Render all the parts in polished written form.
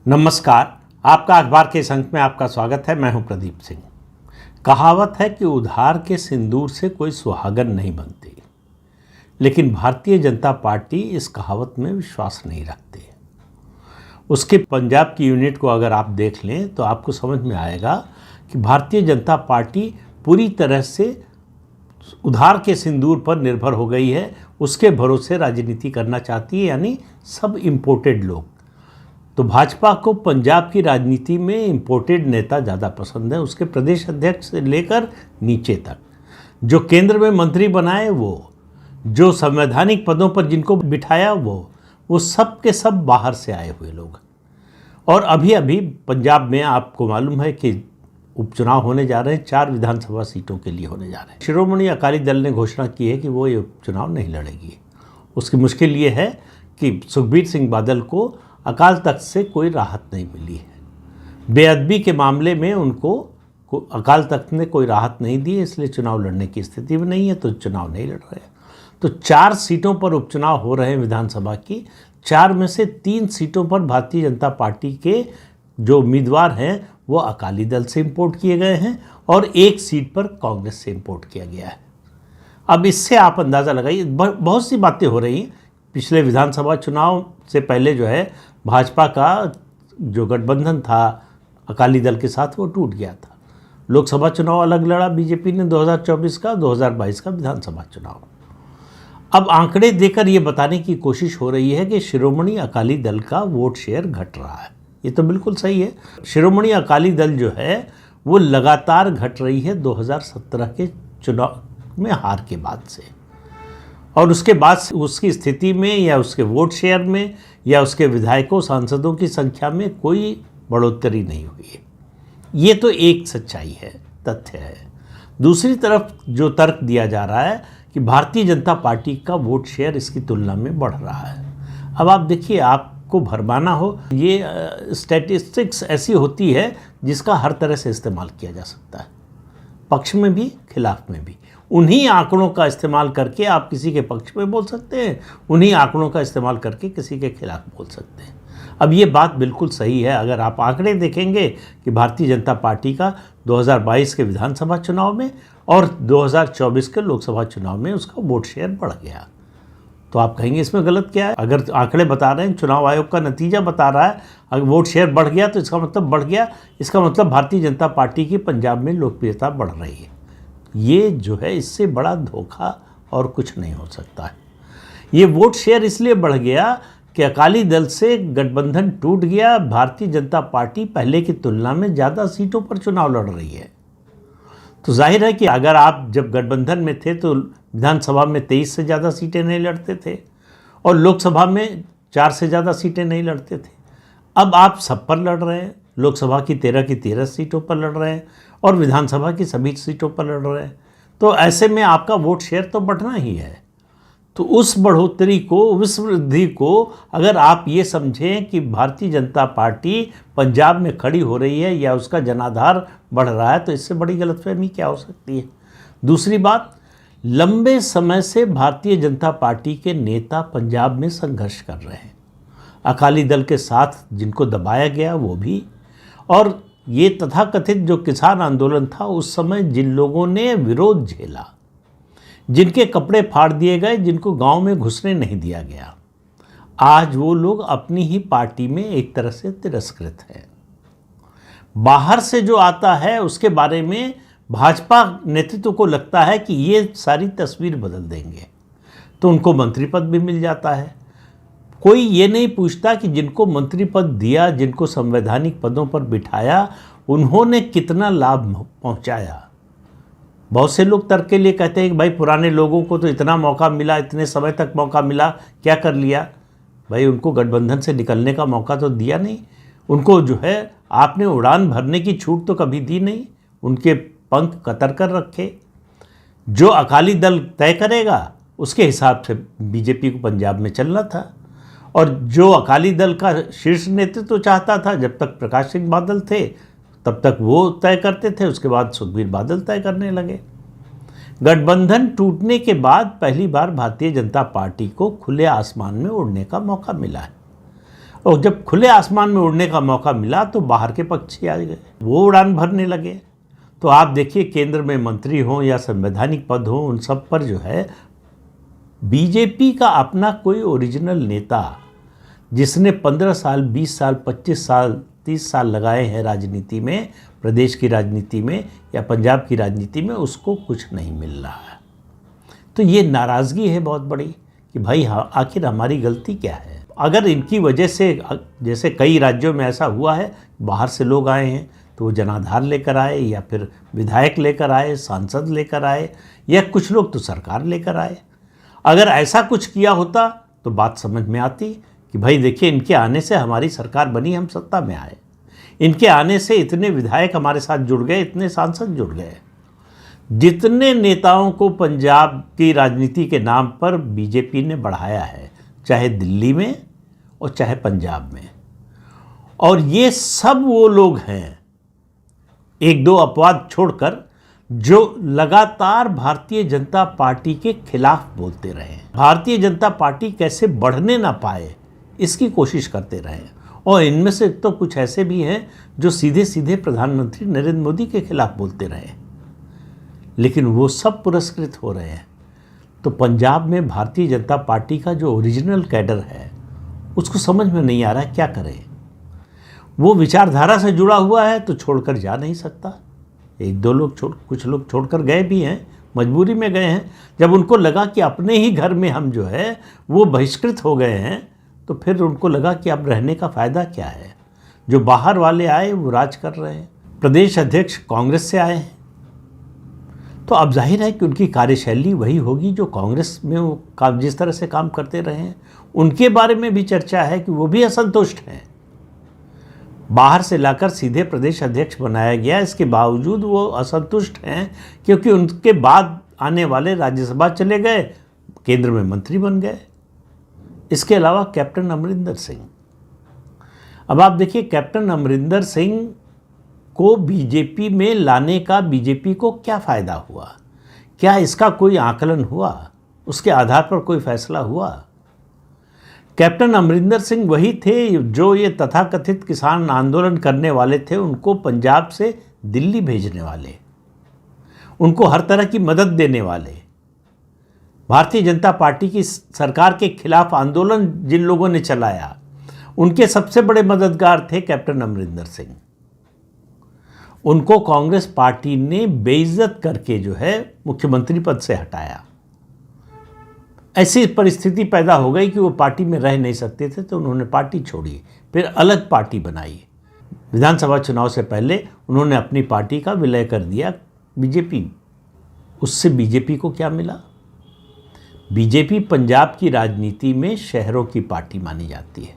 नमस्कार। आपका अखबार के इस अंक में आपका स्वागत है। मैं हूं प्रदीप सिंह। कहावत है कि उधार के सिंदूर से कोई सुहागन नहीं बनती, लेकिन भारतीय जनता पार्टी इस कहावत में विश्वास नहीं रखती। उसके पंजाब की यूनिट को अगर आप देख लें तो आपको समझ में आएगा कि भारतीय जनता पार्टी पूरी तरह से उधार के सिंदूर पर निर्भर हो गई है। उसके भरोसे राजनीति करना चाहती है, यानी सब इम्पोर्टेड लोग। तो भाजपा को पंजाब की राजनीति में इम्पोर्टेड नेता ज़्यादा पसंद है। उसके प्रदेश अध्यक्ष से लेकर नीचे तक, जो केंद्र में मंत्री बनाए वो, जो संवैधानिक पदों पर जिनको बिठाया वो सब के सब बाहर से आए हुए लोग। और अभी अभी पंजाब में आपको मालूम है कि उपचुनाव होने जा रहे हैं। 4 विधानसभा सीटों के लिए होने जा रहे हैं। शिरोमणि अकाली दल ने घोषणा की है कि वो ये उपचुनाव नहीं लड़ेगी। उसकी मुश्किल ये है कि सुखबीर सिंह बादल को अकाल तख्त से कोई राहत नहीं मिली है। बेअदबी के मामले में उनको अकाल तख्त ने कोई राहत नहीं दी, इसलिए चुनाव लड़ने की स्थिति में नहीं है, तो चुनाव नहीं लड़ रहे। तो 4 सीटों पर उपचुनाव हो रहे हैं विधानसभा की। 4 में से 3 सीटों पर भारतीय जनता पार्टी के जो उम्मीदवार हैं वो अकाली दल से इंपोर्ट किए गए हैं और 1 सीट पर कांग्रेस से इंपोर्ट किया गया है। अब इससे आप अंदाज़ा लगाइए, बहुत सी बातें हो रही हैं। पिछले विधानसभा चुनाव से पहले जो है भाजपा का जो गठबंधन था अकाली दल के साथ वो टूट गया था। लोकसभा चुनाव अलग लड़ा बीजेपी ने 2024 का, 2022 का विधानसभा चुनाव। अब आंकड़े देकर ये बताने की कोशिश हो रही है कि शिरोमणि अकाली दल का वोट शेयर घट रहा है। ये तो बिल्कुल सही है। शिरोमणि अकाली दल जो है वो लगातार घट रही है 2017 के चुनाव में हार के बाद से, और उसके बाद उसकी स्थिति में या उसके वोट शेयर में या उसके विधायकों सांसदों की संख्या में कोई बढ़ोतरी नहीं हुई है। ये तो एक सच्चाई है, तथ्य है। दूसरी तरफ जो तर्क दिया जा रहा है कि भारतीय जनता पार्टी का वोट शेयर इसकी तुलना में बढ़ रहा है। अब आप देखिए, आपको भरमाना हो, ये स्टैटिस्टिक्स ऐसी होती है जिसका हर तरह से इस्तेमाल किया जा सकता है, पक्ष में भी खिलाफ में भी। उन्हीं आंकड़ों का इस्तेमाल करके आप किसी के पक्ष में बोल सकते हैं, उन्हीं आंकड़ों का इस्तेमाल करके किसी के खिलाफ बोल सकते हैं। अब ये बात बिल्कुल सही है। अगर आप आंकड़े देखेंगे कि भारतीय जनता पार्टी का 2022 के विधानसभा चुनाव में और 2024 के लोकसभा चुनाव में उसका वोट शेयर बढ़ गया, तो आप कहेंगे इसमें गलत क्या है। अगर आंकड़े बता रहे हैं, चुनाव आयोग का नतीजा बता रहा है, अगर वोट शेयर बढ़ गया तो इसका मतलब बढ़ गया, इसका मतलब भारतीय जनता पार्टी की पंजाब में लोकप्रियता बढ़ रही है। ये जो है, इससे बड़ा धोखा और कुछ नहीं हो सकता है। ये वोट शेयर इसलिए बढ़ गया कि अकाली दल से गठबंधन टूट गया। भारतीय जनता पार्टी पहले की तुलना में ज़्यादा सीटों पर चुनाव लड़ रही है। तो जाहिर है कि अगर आप जब गठबंधन में थे तो विधानसभा में 23 से ज़्यादा सीटें नहीं लड़ते थे और लोकसभा में 4 से ज़्यादा सीटें नहीं लड़ते थे। अब आप सब पर लड़ रहे हैं। लोकसभा की 13 की 13 सीटों पर लड़ रहे हैं और विधानसभा की सभी सीटों पर लड़ रहे हैं। तो ऐसे में आपका वोट शेयर तो बढ़ना ही है। तो उस बढ़ोतरी को, उस वृद्धि को अगर आप ये समझें कि भारतीय जनता पार्टी पंजाब में खड़ी हो रही है या उसका जनाधार बढ़ रहा है, तो इससे बड़ी गलतफहमी क्या हो सकती है। दूसरी बात, लंबे समय से भारतीय जनता पार्टी के नेता पंजाब में संघर्ष कर रहे हैं। अकाली दल के साथ जिनको दबाया गया वो भी, और ये तथाकथित जो किसान आंदोलन था उस समय जिन लोगों ने विरोध झेला, जिनके कपड़े फाड़ दिए गए, जिनको गांव में घुसने नहीं दिया गया, आज वो लोग अपनी ही पार्टी में एक तरह से तिरस्कृत हैं। बाहर से जो आता है उसके बारे में भाजपा नेतृत्व को लगता है कि ये सारी तस्वीर बदल देंगे, तो उनको मंत्री पद भी मिल जाता है। कोई ये नहीं पूछता कि जिनको मंत्री पद दिया, जिनको संवैधानिक पदों पर बिठाया, उन्होंने कितना लाभ पहुंचाया। बहुत से लोग तर्क के लिए कहते हैं कि भाई पुराने लोगों को तो इतना मौका मिला, इतने समय तक मौका मिला, क्या कर लिया। भाई उनको गठबंधन से निकलने का मौका तो दिया नहीं। उनको जो है आपने उड़ान भरने की छूट तो कभी दी नहीं। उनके पंख कतर कर रखे। जो अकाली दल तय करेगा उसके हिसाब से बीजेपी को पंजाब में चलना था, और जो अकाली दल का शीर्ष नेतृत्व चाहता था, जब तक प्रकाश सिंह बादल थे तब तक वो तय करते थे, उसके बाद सुखबीर बादल तय करने लगे। गठबंधन टूटने के बाद पहली बार भारतीय जनता पार्टी को खुले आसमान में उड़ने का मौका मिला है। और जब खुले आसमान में उड़ने का मौका मिला तो बाहर के पक्षी आ गए, वो उड़ान भरने लगे। तो आप देखिए, केंद्र में मंत्री हों या संवैधानिक पद हों, उन सब पर जो है बीजेपी का अपना कोई ओरिजिनल नेता जिसने 15 साल, 20 साल, 25 साल, 30 साल लगाए हैं राजनीति में, प्रदेश की राजनीति में या पंजाब की राजनीति में, उसको कुछ नहीं मिल रहा है। तो ये नाराज़गी है बहुत बड़ी कि भाई हाँ, आखिर हमारी गलती क्या है। अगर इनकी वजह से, जैसे कई राज्यों में ऐसा हुआ है, बाहर से लोग आए हैं तो वो जनाधार लेकर आए या फिर विधायक लेकर आए, सांसद लेकर आए, या कुछ लोग तो सरकार लेकर आए। अगर ऐसा कुछ किया होता तो बात समझ में आती कि भाई देखिए, इनके आने से हमारी सरकार बनी, हम सत्ता में आए, इनके आने से इतने विधायक हमारे साथ जुड़ गए, इतने सांसद जुड़ गए। जितने नेताओं को पंजाब की राजनीति के नाम पर बीजेपी ने बढ़ाया है, चाहे दिल्ली में और चाहे पंजाब में, और ये सब वो लोग हैं, एक दो अपवाद छोड़कर, जो लगातार भारतीय जनता पार्टी के खिलाफ बोलते रहे, भारतीय जनता पार्टी कैसे बढ़ने ना पाए इसकी कोशिश करते रहे। और इनमें से तो कुछ ऐसे भी हैं जो सीधे सीधे प्रधानमंत्री नरेंद्र मोदी के खिलाफ बोलते रहे, लेकिन वो सब पुरस्कृत हो रहे हैं। तो पंजाब में भारतीय जनता पार्टी का जो ओरिजिनल कैडर है उसको समझ में नहीं आ रहा है क्या करे। वो विचारधारा से जुड़ा हुआ है तो छोड़कर जा नहीं सकता। एक दो लोग कुछ लोग छोड़कर गए भी हैं, मजबूरी में गए हैं। जब उनको लगा कि अपने ही घर में हम जो है वो बहिष्कृत हो गए हैं, तो फिर उनको लगा कि अब रहने का फ़ायदा क्या है। जो बाहर वाले आए वो राज कर रहे हैं। प्रदेश अध्यक्ष कांग्रेस से आए हैं, तो अब जाहिर है कि उनकी कार्यशैली वही होगी जो कांग्रेस में वो जिस तरह से काम करते रहे हैं। उनके बारे में भी चर्चा है कि वो भी असंतुष्ट हैं। बाहर से लाकर सीधे प्रदेश अध्यक्ष बनाया गया, इसके बावजूद वो असंतुष्ट हैं क्योंकि उनके बाद आने वाले राज्यसभा चले गए, केंद्र में मंत्री बन गए। इसके अलावा कैप्टन अमरिंदर सिंह, अब आप देखिए, कैप्टन अमरिंदर सिंह को बीजेपी में लाने का बीजेपी को क्या फ़ायदा हुआ? क्या इसका कोई आकलन हुआ? उसके आधार पर कोई फैसला हुआ? कैप्टन अमरिंदर सिंह वही थे जो ये तथाकथित किसान आंदोलन करने वाले थे, उनको पंजाब से दिल्ली भेजने वाले, उनको हर तरह की मदद देने वाले, भारतीय जनता पार्टी की सरकार के खिलाफ आंदोलन जिन लोगों ने चलाया, उनके सबसे बड़े मददगार थे कैप्टन अमरिंदर सिंह। उनको कांग्रेस पार्टी ने बेइज्जत करके जो है मुख्यमंत्री पद से हटाया। ऐसी परिस्थिति पैदा हो गई कि वो पार्टी में रह नहीं सकते थे, तो उन्होंने पार्टी छोड़ी, फिर अलग पार्टी बनाई। विधानसभा चुनाव से पहले उन्होंने अपनी पार्टी का विलय कर दिया बीजेपी। उससे बीजेपी को क्या मिला? बीजेपी पंजाब की राजनीति में शहरों की पार्टी मानी जाती है,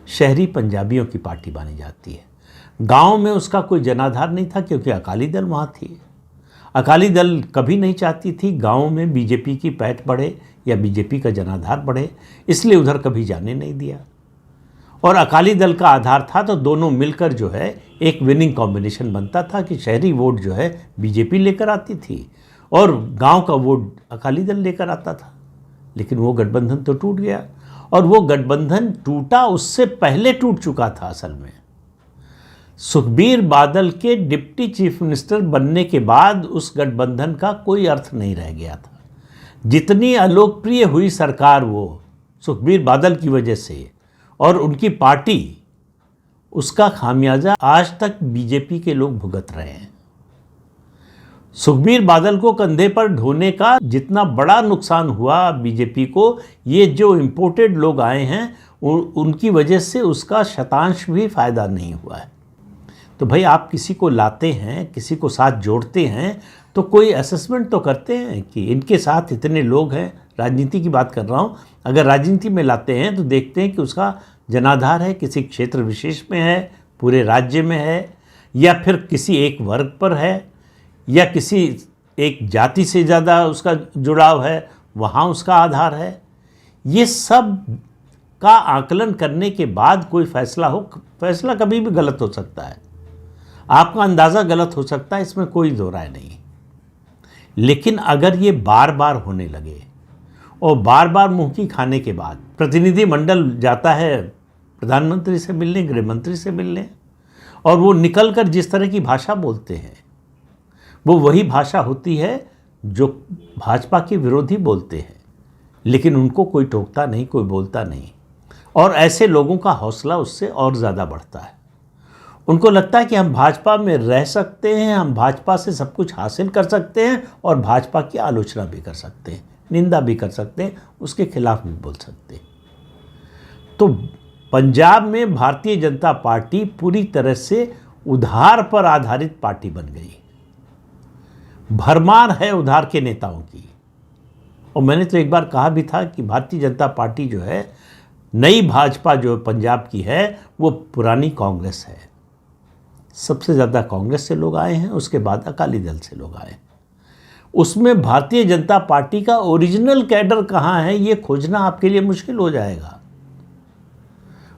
शहरी पंजाबियों की पार्टी मानी जाती है। गांव में उसका कोई जनाधार नहीं था क्योंकि अकाली दल वहाँ थी। अकाली दल कभी नहीं चाहती थी गांव में बीजेपी की पैठ बढ़े या बीजेपी का जनाधार बढ़े, इसलिए उधर कभी जाने नहीं दिया। और अकाली दल का आधार था तो दोनों मिलकर जो है एक विनिंग कॉम्बिनेशन बनता था कि शहरी वोट जो है बीजेपी लेकर आती थी और गांव का वोट अकाली दल लेकर आता था। लेकिन वो गठबंधन तो टूट गया, और वो गठबंधन टूटा उससे पहले टूट चुका था। असल में सुखबीर बादल के डिप्टी चीफ मिनिस्टर बनने के बाद उस गठबंधन का कोई अर्थ नहीं रह गया था। जितनी अलोकप्रिय हुई सरकार वो सुखबीर बादल की वजह से और उनकी पार्टी, उसका खामियाजा आज तक बीजेपी के लोग भुगत रहे हैं। सुखबीर बादल को कंधे पर ढोने का जितना बड़ा नुकसान हुआ बीजेपी को, ये जो इम्पोर्टेड लोग आए हैं उनकी वजह से उसका शतांश भी फ़ायदा नहीं हुआ है। तो भाई आप किसी को लाते हैं, किसी को साथ जोड़ते हैं, तो कोई असेसमेंट तो करते हैं कि इनके साथ इतने लोग हैं। राजनीति की बात कर रहा हूँ, अगर राजनीति में लाते हैं तो देखते हैं कि उसका जनाधार है, किसी क्षेत्र विशेष में है, पूरे राज्य में है, या फिर किसी एक वर्ग पर है, या किसी एक जाति से ज़्यादा उसका जुड़ाव है, वहाँ उसका आधार है। ये सब का आकलन करने के बाद कोई फैसला हो। फैसला कभी भी गलत हो सकता है, आपका अंदाज़ा गलत हो सकता है, इसमें कोई दो राय नहीं। लेकिन अगर ये बार बार होने लगे और बार बार मुंह की खाने के बाद प्रतिनिधि मंडल जाता है प्रधानमंत्री से मिलने, गृह मंत्री से मिलने, और वो निकल कर जिस तरह की भाषा बोलते हैं वो वही भाषा होती है जो भाजपा के विरोधी बोलते हैं, लेकिन उनको कोई टोकता नहीं, कोई बोलता नहीं। और ऐसे लोगों का हौसला उससे और ज़्यादा बढ़ता है। उनको लगता है कि हम भाजपा में रह सकते हैं, हम भाजपा से सब कुछ हासिल कर सकते हैं और भाजपा की आलोचना भी कर सकते हैं, निंदा भी कर सकते हैं, उसके खिलाफ भी बोल सकते हैं। तो पंजाब में भारतीय जनता पार्टी पूरी तरह से उधार पर आधारित पार्टी बन गई। भरमार है उधार के नेताओं की। और मैंने तो एक बार कहा भी था कि भारतीय जनता पार्टी जो है, नई भाजपा जो पंजाब की है, वो पुरानी कांग्रेस है। सबसे ज़्यादा कांग्रेस से लोग आए हैं, उसके बाद अकाली दल से लोग आए। उसमें भारतीय जनता पार्टी का ओरिजिनल कैडर कहाँ है ये खोजना आपके लिए मुश्किल हो जाएगा।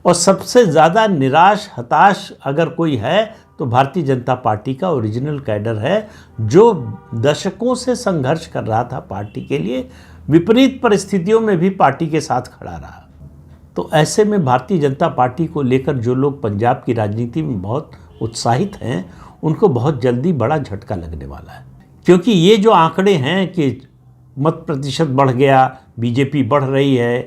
और सबसे ज़्यादा निराश, हताश अगर कोई है तो भारतीय जनता पार्टी का ओरिजिनल कैडर है, जो दशकों से संघर्ष कर रहा था पार्टी के लिए, विपरीत परिस्थितियों में भी पार्टी के साथ खड़ा रहा। तो ऐसे में भारतीय जनता पार्टी को लेकर जो लोग पंजाब की राजनीति में बहुत उत्साहित हैं, उनको बहुत जल्दी बड़ा झटका लगने वाला है। क्योंकि ये जो आंकड़े हैं कि मत प्रतिशत बढ़ गया, बीजेपी बढ़ रही है,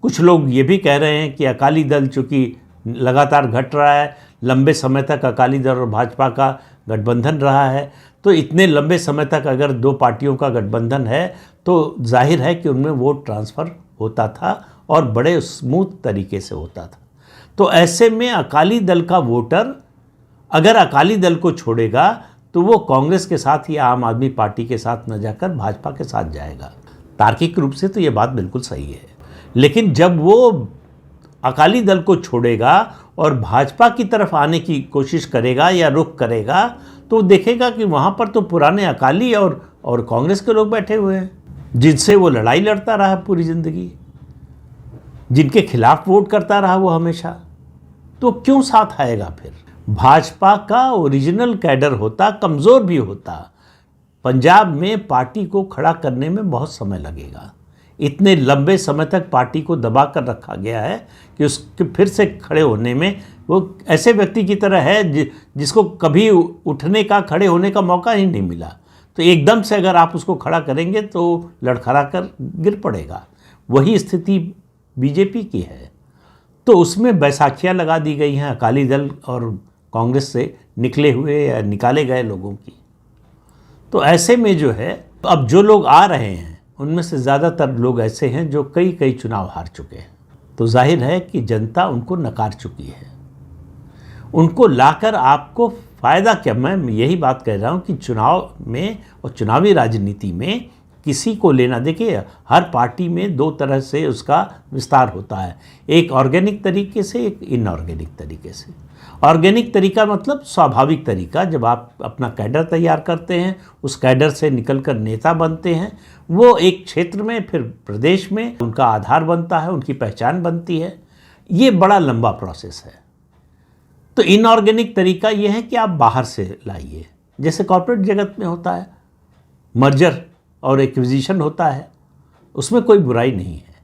कुछ लोग ये भी कह रहे हैं कि अकाली दल चूँकि लगातार घट रहा है, लंबे समय तक अकाली दल और भाजपा का गठबंधन रहा है, तो इतने लंबे समय तक अगर दो पार्टियों का गठबंधन है तो जाहिर है कि उनमें वोट ट्रांसफ़र होता था और बड़े स्मूथ तरीके से होता था। तो ऐसे में अकाली दल का वोटर अगर अकाली दल को छोड़ेगा तो वो कांग्रेस के साथ या आम आदमी पार्टी के साथ न जाकर भाजपा के साथ जाएगा। तार्किक रूप से तो ये बात बिल्कुल सही है। लेकिन जब वो अकाली दल को छोड़ेगा और भाजपा की तरफ आने की कोशिश करेगा या रुख करेगा, तो देखेगा कि वहाँ पर तो पुराने अकाली और कांग्रेस के लोग बैठे हुए हैं, जिनसे वो लड़ाई लड़ता रहा पूरी ज़िंदगी, जिनके खिलाफ वोट करता रहा वो हमेशा। तो क्यों साथ आएगा फिर? भाजपा का ओरिजिनल कैडर होता, कमज़ोर भी होता, पंजाब में पार्टी को खड़ा करने में बहुत समय लगेगा। इतने लंबे समय तक पार्टी को दबा कर रखा गया है कि उसके फिर से खड़े होने में वो ऐसे व्यक्ति की तरह है जिसको कभी उठने का, खड़े होने का मौका ही नहीं मिला। तो एकदम से अगर आप उसको खड़ा करेंगे तो लड़खड़ा कर गिर पड़ेगा। वही स्थिति बीजेपी की है। तो उसमें बैसाखियाँ लगा दी गई हैं अकाली दल और कांग्रेस से निकले हुए या निकाले गए लोगों की। तो ऐसे में जो है, अब जो लोग आ रहे हैं उनमें से ज़्यादातर लोग ऐसे हैं जो कई चुनाव हार चुके हैं। तो जाहिर है कि जनता उनको नकार चुकी है। उनको लाकर आपको फ़ायदा क्या? मैं यही बात कह रहा हूँ कि चुनाव में और चुनावी राजनीति में किसी को लेना, देखिए हर पार्टी में दो तरह से उसका विस्तार होता है, एक ऑर्गेनिक तरीके से, एक इनऑर्गेनिक तरीके से। ऑर्गेनिक तरीका मतलब स्वाभाविक तरीका, जब आप अपना कैडर तैयार करते हैं, उस कैडर से निकलकर नेता बनते हैं, वो एक क्षेत्र में फिर प्रदेश में उनका आधार बनता है, उनकी पहचान बनती है। ये बड़ा लंबा प्रोसेस है। तो इनऑर्गेनिक तरीका ये है कि आप बाहर से लाइए, जैसे कॉर्पोरेट जगत में होता है, मर्जर और एक्विजिशन होता है, उसमें कोई बुराई नहीं है।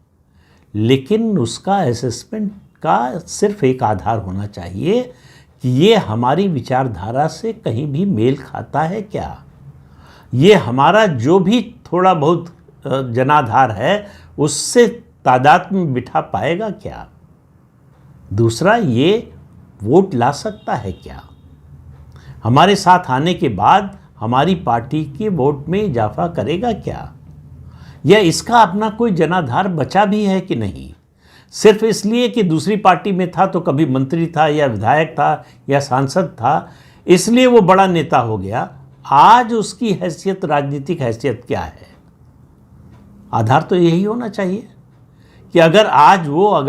लेकिन उसका असेसमेंट का सिर्फ एक आधार होना चाहिए कि ये हमारी विचारधारा से कहीं भी मेल खाता है क्या, ये हमारा जो भी थोड़ा बहुत जनाधार है उससे तादाद में बिठा पाएगा क्या, दूसरा ये वोट ला सकता है क्या, हमारे साथ आने के बाद हमारी पार्टी के वोट में इजाफा करेगा क्या, या इसका अपना कोई जनाधार बचा भी है कि नहीं। सिर्फ इसलिए कि दूसरी पार्टी में था तो कभी मंत्री था या विधायक था या सांसद था, इसलिए वो बड़ा नेता हो गया। आज उसकी हैसियत, राजनीतिक हैसियत क्या है? आधार तो यही होना चाहिए कि अगर आज वो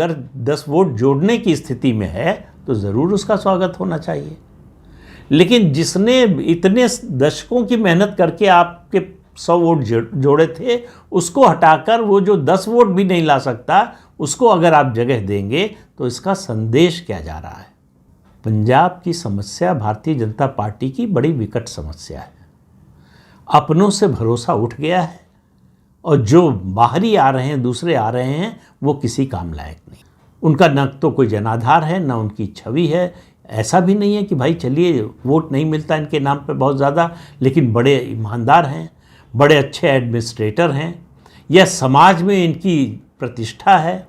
10 वोट जोड़ने की स्थिति में है तो ज़रूर उसका स्वागत होना चाहिए। लेकिन जिसने इतने दशकों की मेहनत करके आपके 100 वोट जोड़े थे, उसको हटाकर वो जो 10 वोट भी नहीं ला सकता, उसको अगर आप जगह देंगे तो इसका संदेश क्या जा रहा है? पंजाब की समस्या भारतीय जनता पार्टी की बड़ी विकट समस्या है। अपनों से भरोसा उठ गया है और जो बाहरी आ रहे हैं, दूसरे आ रहे हैं, वो किसी काम लायक नहीं। उनका न तो कोई जनाधार है, न उनकी छवि है। ऐसा भी नहीं है कि भाई चलिए वोट नहीं मिलता इनके नाम पे बहुत ज़्यादा, लेकिन बड़े ईमानदार हैं, बड़े अच्छे एडमिनिस्ट्रेटर हैं, या समाज में इनकी प्रतिष्ठा है।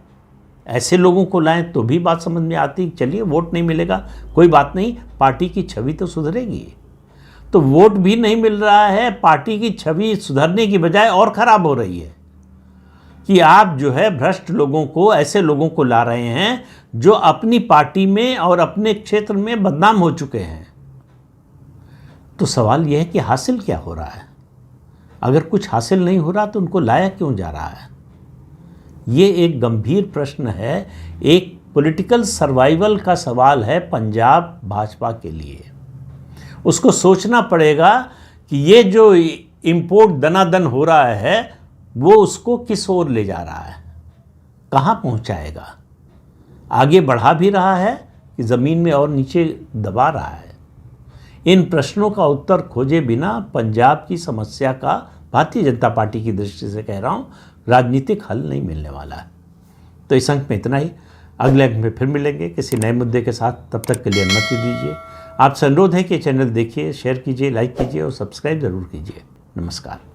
ऐसे लोगों को लाएं तो भी बात समझ में आती। चलिए वोट नहीं मिलेगा, कोई बात नहीं, पार्टी की छवि तो सुधरेगी। तो वोट भी नहीं मिल रहा है, पार्टी की छवि सुधरने की बजाय और ख़राब हो रही है कि आप जो है भ्रष्ट लोगों को, ऐसे लोगों को ला रहे हैं जो अपनी पार्टी में और अपने क्षेत्र में बदनाम हो चुके हैं। तो सवाल यह है कि हासिल क्या हो रहा है? अगर कुछ हासिल नहीं हो रहा तो उनको लाया क्यों जा रहा है? ये एक गंभीर प्रश्न है, एक पॉलिटिकल सर्वाइवल का सवाल है पंजाब भाजपा के लिए। उसको सोचना पड़ेगा कि ये जो इम्पोर्ट दनादन हो रहा है वो उसको किस ओर ले जा रहा है, कहाँ पहुँचाएगा, आगे बढ़ा भी रहा है कि ज़मीन में और नीचे दबा रहा है। इन प्रश्नों का उत्तर खोजे बिना पंजाब की समस्या का, भारतीय जनता पार्टी की दृष्टि से कह रहा हूँ, राजनीतिक हल नहीं मिलने वाला है। तो इस अंक में इतना ही। अगले अंक में फिर मिलेंगे किसी नए मुद्दे के साथ। तब तक के लिए अनुमति दीजिए। आपसे अनुरोध है कि चैनल देखिए, शेयर कीजिए, लाइक कीजिए और सब्सक्राइब ज़रूर कीजिए। नमस्कार।